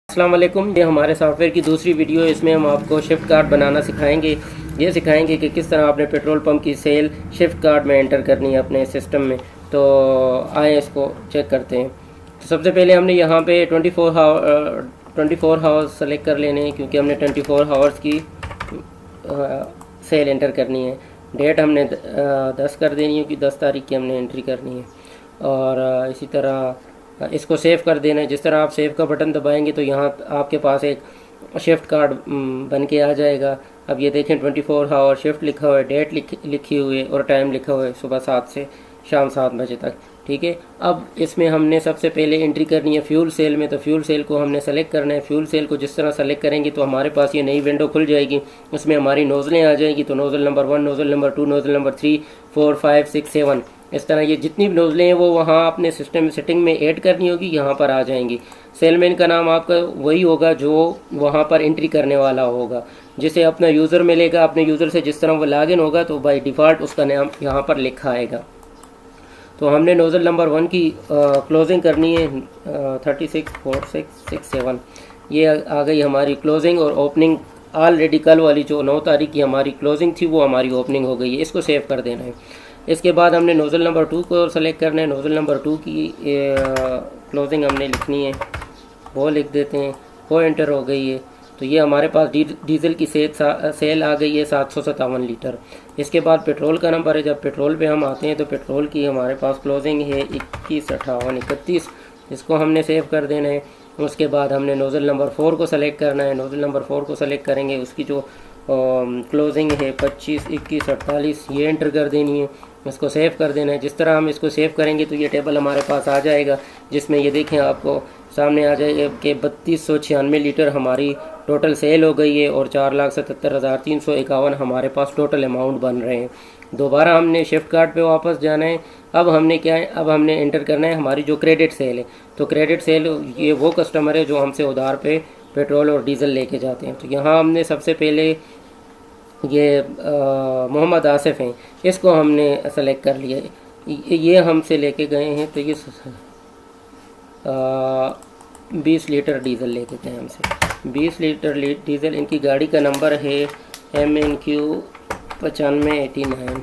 अस्सलाम वालेकुम। ये हमारे सॉफ्टवेयर की दूसरी वीडियो है। इसमें हम आपको शिफ्ट कार्ड बनाना सिखाएंगे। ये सिखाएंगे कि किस तरह आपने पेट्रोल पंप की सेल शिफ्ट कार्ड में एंटर करनी है अपने सिस्टम में। तो आए इसको चेक करते हैं। तो सबसे पहले हमने यहाँ पे 24 हावर्स सेलेक्ट कर लेने हैं, क्योंकि हमने 24 हावर्स की सेल एंटर करनी है। डेट हमने 10 कर देनी है, क्योंकि 10 तारीख की हमने एंट्री करनी है। और इसी तरह इसको सेव कर देना है। जिस तरह आप सेव का बटन दबाएंगे तो यहाँ आपके पास एक शिफ्ट कार्ड बन के आ जाएगा। अब ये देखें 24 हावर शिफ्ट लिखा हुआ है, डेट लिखी हुई है और टाइम लिखा हुआ है सुबह 7 से शाम 7 बजे तक। ठीक है। अब इसमें हमने सबसे पहले एंट्री करनी है फ्यूल सेल में। तो फ्यूल सेल को हमने सेलेक्ट करना है। फ्यूल सेल को जिस तरह सेलेक्ट करेंगे तो हमारे पास ये नई विंडो खुल जाएगी। उसमें हमारी नोज़लें आ जाएगी। तो nozzle number 1, nozzle number 2, nozzle number 3, 4, 5, 6, 7, इस तरह ये जितनी भी नोज़लें हैं वो वहाँ अपने सिस्टम सेटिंग में ऐड करनी होगी, यहाँ पर आ जाएंगी। सेलमैन का नाम आपका वही होगा जो वहाँ पर एंट्री करने वाला होगा, जिसे अपना यूज़र मिलेगा। अपने यूज़र से जिस तरह वो लॉगिन होगा तो बाय डिफ़ॉल्ट उसका नाम यहाँ पर लिखा आएगा। तो हमने नोज़ल नंबर 1 की क्लोजिंग करनी है 36, 4, 6, 6, 7। ये आ गई हमारी क्लोजिंग। और ओपनिंग ऑलरेडी कल वाली जो 9 तारीख की हमारी क्लोजिंग थी वो हमारी ओपनिंग हो गई है। इसको सेव कर देना है। इसके बाद हमने नोज़ल नंबर 2 को सेलेक्ट करना है। नोज़ल नंबर 2 की क्लोजिंग हमने लिखनी है, वो लिख देते हैं। वो एंटर हो गई है। तो ये हमारे पास डीजल की सेल आ गई है 757 लीटर। इसके बाद पेट्रोल का नंबर है। जब पेट्रोल पे हम आते हैं तो पेट्रोल की हमारे पास क्लोजिंग है 21, 58, 31। इसको हमने सेव कर देना है। उसके बाद हमने नोज़ल नंबर 4 को सेलेक्ट करना है। नोज़ल नंबर 4 को सेलेक्ट करेंगे, उसकी जो क्लोजिंग है 25, 21, 48, ये एंटर कर देनी है। इसको सेव कर देना है। जिस तरह हम इसको सेव करेंगे तो ये टेबल हमारे पास आ जाएगा, जिसमें ये देखें आपको सामने आ जाएगा कि 3296 लीटर हमारी टोटल सेल हो गई है और 4,77,351 हमारे पास टोटल अमाउंट बन रहे हैं। दोबारा हमने शिफ्ट कार्ड पे वापस जाना है। अब हमने क्या है, अब हमने एंटर करना है हमारी जो क्रेडिट सेल है। तो क्रेडिट सेल ये वो कस्टमर है जो हमसे उधार पे पेट्रोल और डीज़ल लेके जाते हैं। तो यहाँ हमने सबसे पहले ये मोहम्मद आसिफ हैं, इसको हमने सेलेक्ट कर लिया। ये हमसे लेके गए हैं। तो ये 20 लीटर डीज़ल लेके गए हमसे। 20 लीटर डीज़ल। इनकी गाड़ी का नंबर है MNQ 9589।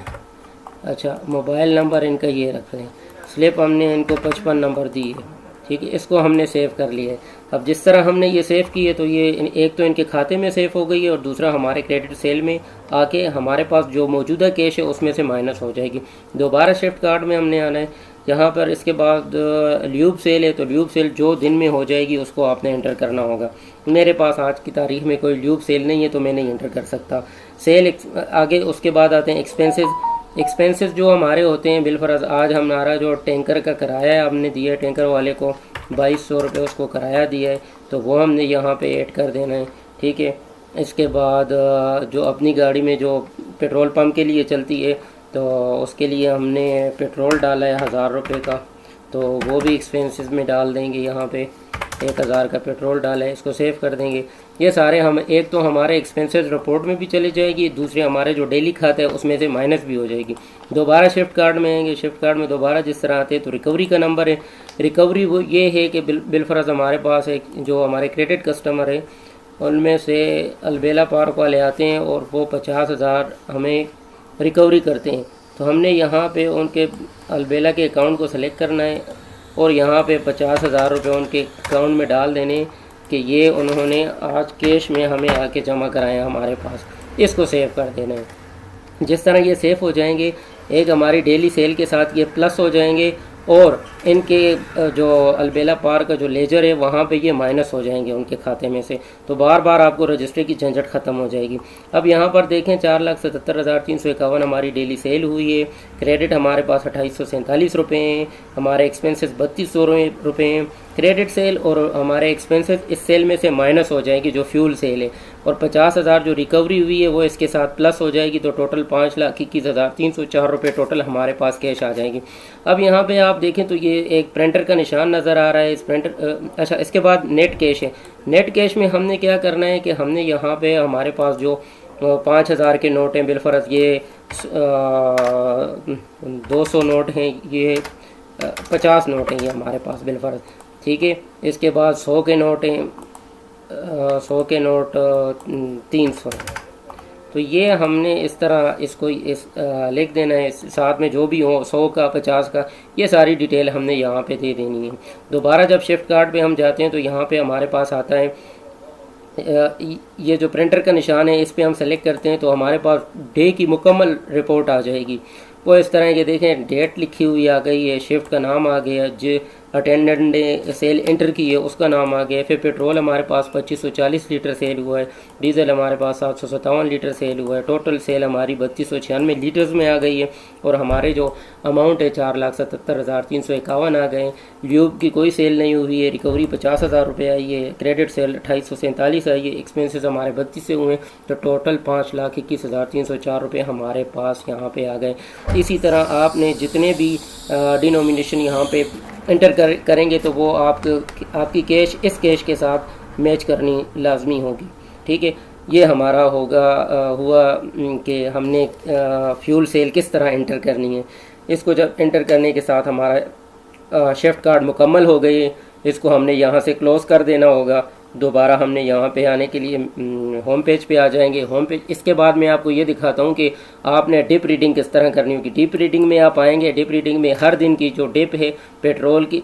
अच्छा, मोबाइल नंबर इनका ये रख लें। स्लिप हमने इनको 55 नंबर दी है। ठीक है। इसको हमने सेव कर लिया है। अब जिस तरह हमने ये सेव की है तो ये एक तो इनके खाते में सेव हो गई है और दूसरा हमारे क्रेडिट सेल में आके हमारे पास जो मौजूदा कैश है उसमें से माइनस हो जाएगी। दोबारा शिफ्ट कार्ड में हमने आना है यहाँ पर। इसके बाद ल्यूब सेल है। तो ल्यूब सेल जो दिन में हो जाएगी उसको आपने एंटर करना होगा। मेरे पास आज की तारीख में कोई ल्यूब सेल नहीं है तो मैं नहीं एंटर कर सकता। सेल आगे उसके बाद आते हैं एक्सपेंसेस जो हमारे होते हैं बिलफरज। आज हमारा जो टैंकर का किराया है हमने दिया है टैंकर वाले को 2200 रुपये, उसको किराया दिया है, तो वो हमने यहाँ पे ऐड कर देना है। ठीक है। इसके बाद जो अपनी गाड़ी में जो पेट्रोल पंप के लिए चलती है तो उसके लिए हमने पेट्रोल डाला है 1000 रुपये का, तो वो भी एक्सपेंसेस में डाल देंगे। यहाँ पे 1000 का पेट्रोल डाला है, इसको सेव कर देंगे। ये सारे हम एक तो हमारे एक्सपेंसेस रिपोर्ट में भी चली जाएगी, दूसरे हमारे जो डेली खाता है उसमें से माइनस भी हो जाएगी। दोबारा शिफ्ट कार्ड में आएंगे। शिफ्ट कार्ड में दोबारा जिस तरह आते हैं तो रिकवरी का नंबर है। रिकवरी वो ये है कि बिलफरज हमारे पास एक जो हमारे क्रेडिट कस्टमर है उनमें से अलबेला पार्क वाले आते हैं और वो 50,000 हमें रिकवरी करते हैं। तो हमने यहाँ पे उनके अलबेला के अकाउंट को सेलेक्ट करना है और यहाँ पे 50,000 रुपये उनके अकाउंट में डाल देने कि ये उन्होंने आज कैश में हमें आके जमा कराया हमारे पास। इसको सेव कर देना है। जिस तरह ये सेव हो जाएंगे, एक हमारी डेली सेल के साथ ये प्लस हो जाएंगे और इनके जो अलबेला पार का जो लेजर है वहाँ पे ये माइनस हो जाएंगे उनके खाते में से। तो बार बार आपको रजिस्ट्री की झंझट ख़त्म हो जाएगी। अब यहाँ पर देखें 4,77,351 हमारी डेली सेल हुई है। क्रेडिट हमारे पास 2847 रुपये हैं। हमारे एक्सपेंसेस 3200 रुपये हैं। क्रेडिट सेल और हमारे एक्सपेंसेस इस सेल में से माइनस हो जाएगी जो फ्यूल सेल है, और 50,000 जो रिकवरी हुई है वो इसके साथ प्लस हो जाएगी। तो टोटल 5,21,304 रुपये टोटल हमारे पास कैश आ जाएगी। अब यहाँ पे आप देखें तो ये एक प्रिंटर का निशान नज़र आ रहा है। इस प्रिंटर अच्छा, इसके बाद नेट कैश है। नेट कैश में हमने क्या करना है कि हमने यहाँ पे हमारे पास जो 5,000 के नोट हैं बिलफरज, ये 200 नोट हैं, ये 50 नोट हैं ये हमारे पास बिलफरज। ठीक है। इसके बाद 100 के नोट हैं, 100 के नोट 300। तो ये हमने इस तरह इसको लिख देना है, साथ में जो भी हो 100 का 50 का, ये सारी डिटेल हमने यहाँ पे दे देनी है। दोबारा जब शिफ्ट कार्ड पे हम जाते हैं तो यहाँ पे हमारे पास आता है ये जो प्रिंटर का निशान है, इस पे हम सेलेक्ट करते हैं तो हमारे पास डे की मुकम्मल रिपोर्ट आ जाएगी। वो इस तरह के देखें, डेट लिखी हुई आ गई है, शिफ्ट का नाम आ गया, जो अटेंडेंट ने सेल एंटर की है उसका नाम आ गया, फिर पेट्रोल हमारे पास 2540 लीटर सेल हुआ है, डीजल हमारे पास 757 लीटर सेल हुआ है, टोटल सेल हमारी 3296 लीटर्स में आ गई है, और हमारे जो अमाउंट है 4,77,351 आ गए। ल्यूब की कोई सेल नहीं हुई है, रिकवरी 50,000 रुपये आई है, क्रेडिट सेल 2847 आई है, एक्सपेंसेस हमारे 32 से हुए, तो टोटल 5,21,304 रुपये हमारे पास यहाँ पे आ गए। इसी तरह आपने जितने भी डिनोमिनेशन यहाँ पे एंटर करेंगे तो वो आपकी कैश इस कैश के साथ मैच करनी लाजमी होगी। ठीक है, ये हमारा हुआ कि हमने फ्यूल सेल किस तरह एंटर करनी है। इसको जब एंटर करने के साथ हमारा शिफ्ट कार्ड मुकम्मल हो गई, इसको हमने यहाँ से क्लोज़ कर देना होगा। दोबारा हमने यहाँ पे आने के लिए होम पेज पे आ जाएंगे। होम पेज, इसके बाद मैं आपको ये दिखाता हूँ कि आपने डिप रीडिंग किस तरह करनी होगी। डिप रीडिंग में आप आएंगे, डिप रीडिंग में हर दिन की जो डिप है पेट्रोल की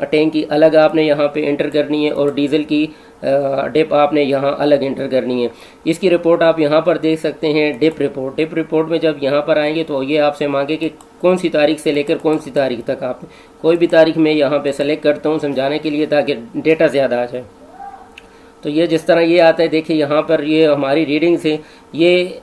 टैंक की अलग आपने यहाँ पे एंटर करनी है, और डीजल की डिप आपने यहाँ अलग एंटर करनी है। इसकी रिपोर्ट आप यहाँ पर देख सकते हैं, डिप रिपोर्ट। डिप रिपोर्ट में जब यहाँ पर आएंगे तो ये आपसे मांगे कि कौन सी तारीख से लेकर कौन सी तारीख तक, आप कोई भी तारीख मैं यहाँ पे सेलेक्ट करता हूँ समझाने के लिए ताकि डेटा ज़्यादा आ जाए। तो ये जिस तरह ये आता है, देखिए यहाँ पर ये हमारी रीडिंग्स है। ये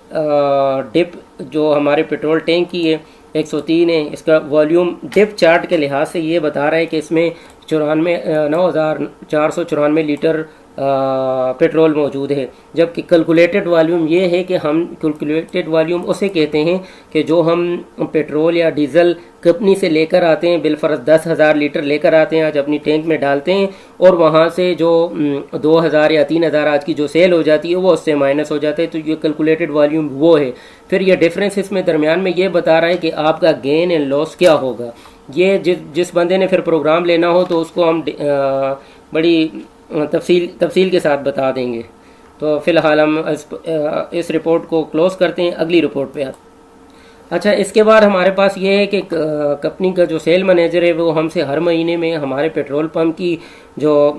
डिप जो हमारे पेट्रोल टैंक की है 103 है, इसका वॉल्यूम डिप चार्ट के लिहाज से ये बता रहा है कि इसमें 9,494 लीटर पेट्रोल मौजूद है, जबकि कैलकुलेटेड वॉल्यूम ये है कि हम कैलकुलेटेड वॉल्यूम उसे कहते हैं कि जो हम पेट्रोल या डीजल कंपनी से लेकर आते हैं, बिलफर्ज 10,000 लीटर लेकर आते हैं, आज अपनी टैंक में डालते हैं, और वहाँ से जो 2,000 या 3,000 आज की जो सेल हो जाती है वो उससे माइनस हो जाता है। तो ये कैलकुलेटेड वॉल्यूम वो है। फिर ये डिफरेंस इसमें दरमियान में ये बता रहा है कि आपका गेन एंड लॉस क्या होगा। ये जिस बंदे ने फिर प्रोग्राम लेना हो तो उसको हम बड़ी तफसील के साथ बता देंगे। तो फ़िलहाल हम इस रिपोर्ट को क्लोज़ करते हैं, अगली रिपोर्ट पे आते। अच्छा, इसके बाद हमारे पास ये है कि कंपनी का जो सेल मैनेजर है वो हमसे हर महीने में हमारे पेट्रोल पंप की जो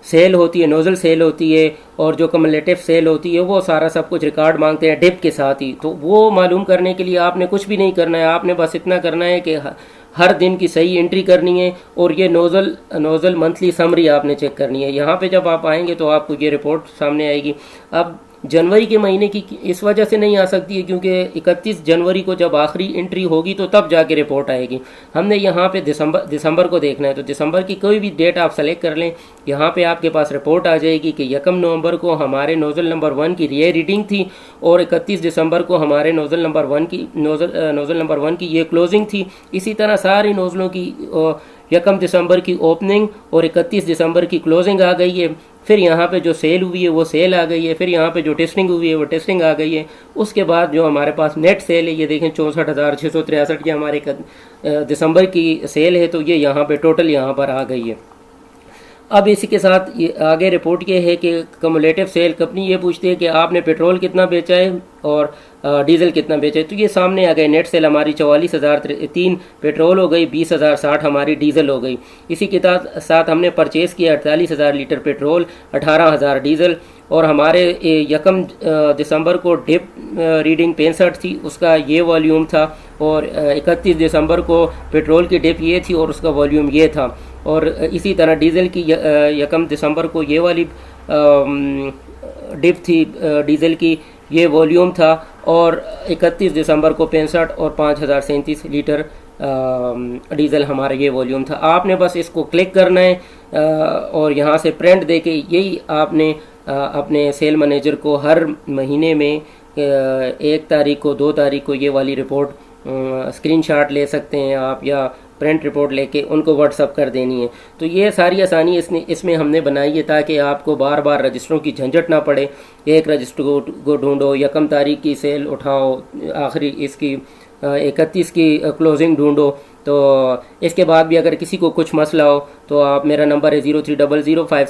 सेल होती है, नोज़ल सेल होती है, और जो कम्युलेटिव सेल होती है, वो सारा सब कुछ रिकॉर्ड मांगते हैं डिप के साथ ही। तो वो मालूम करने के लिए आपने कुछ भी नहीं करना है, आपने बस इतना करना है कि हर दिन की सही एंट्री करनी है, और ये नोज़ल मंथली समरी आपने चेक करनी है। यहाँ पे जब आप आएंगे तो आपको ये रिपोर्ट सामने आएगी। अब जनवरी के महीने की इस वजह से नहीं आ सकती है क्योंकि 31 जनवरी को जब आखिरी एंट्री होगी तो तब जाके रिपोर्ट आएगी। हमने यहाँ पे दिसंबर को देखना है, तो दिसंबर की कोई भी डेट आप सेलेक्ट कर लें, यहाँ पे आपके पास रिपोर्ट आ जाएगी कि 1 नवंबर को हमारे नोज़ल नंबर 1 की ये रीडिंग थी, और 31 दिसंबर को हमारे नोज़ल नंबर 1 की ये क्लोजिंग थी। इसी तरह सारी नोज़लों की 1 दिसंबर की ओपनिंग और 31 दिसंबर की क्लोजिंग आ गई है। फिर यहाँ पे जो सेल हुई है वो सेल आ गई है, फिर यहाँ पे जो टेस्टिंग हुई है वो टेस्टिंग आ गई है। उसके बाद जो हमारे पास नेट सेल है, ये देखें 64,663 ये हमारे दिसंबर की सेल है, तो ये यहाँ पे टोटल यहाँ पर आ गई है। अब इसी के साथ ये आगे रिपोर्ट ये है कि कम्युलेटिव सेल कंपनी ये पूछती है कि आपने पेट्रोल कितना बेचा है और डीजल कितना बेचा है। तो ये सामने आ गए, नेट सेल हमारी 44,003 पेट्रोल हो गई, 20,060 हमारी डीजल हो गई। इसी के साथ हमने परचेज़ किया 48,000 लीटर पेट्रोल, 18,000 डीजल, और हमारे 1 दिसंबर को डिप रीडिंग 65 थी, उसका ये वॉल्यूम था, और 31 दिसंबर को पेट्रोल की डिप ये थी और उसका वॉल्यूम ये था। और इसी तरह डीजल की 1 दिसंबर को ये वाली डिप थी डीजल की, ये वॉल्यूम था, और 31 दिसंबर को 65 और 5,037 लीटर डीजल हमारा ये वॉल्यूम था। आपने बस इसको क्लिक करना है और यहाँ से प्रिंट दे के यही आपने अपने सेल मैनेजर को हर महीने में 1 तारीख को 2 तारीख को ये वाली रिपोर्ट स्क्रीनशॉट ले सकते हैं आप, या प्रिंट रिपोर्ट लेके उनको व्हाट्सअप कर देनी है। तो ये सारी आसानी इसमें हमने बनाई है ताकि आपको बार बार रजिस्टरों की झंझट ना पड़े। एक रजिस्टर को ढूंढो, 1 तारीख की सेल उठाओ, आखिरी इसकी 31 की क्लोजिंग ढूंढो। तो इसके बाद भी अगर किसी को कुछ मसला हो तो आप, मेरा नंबर है 030005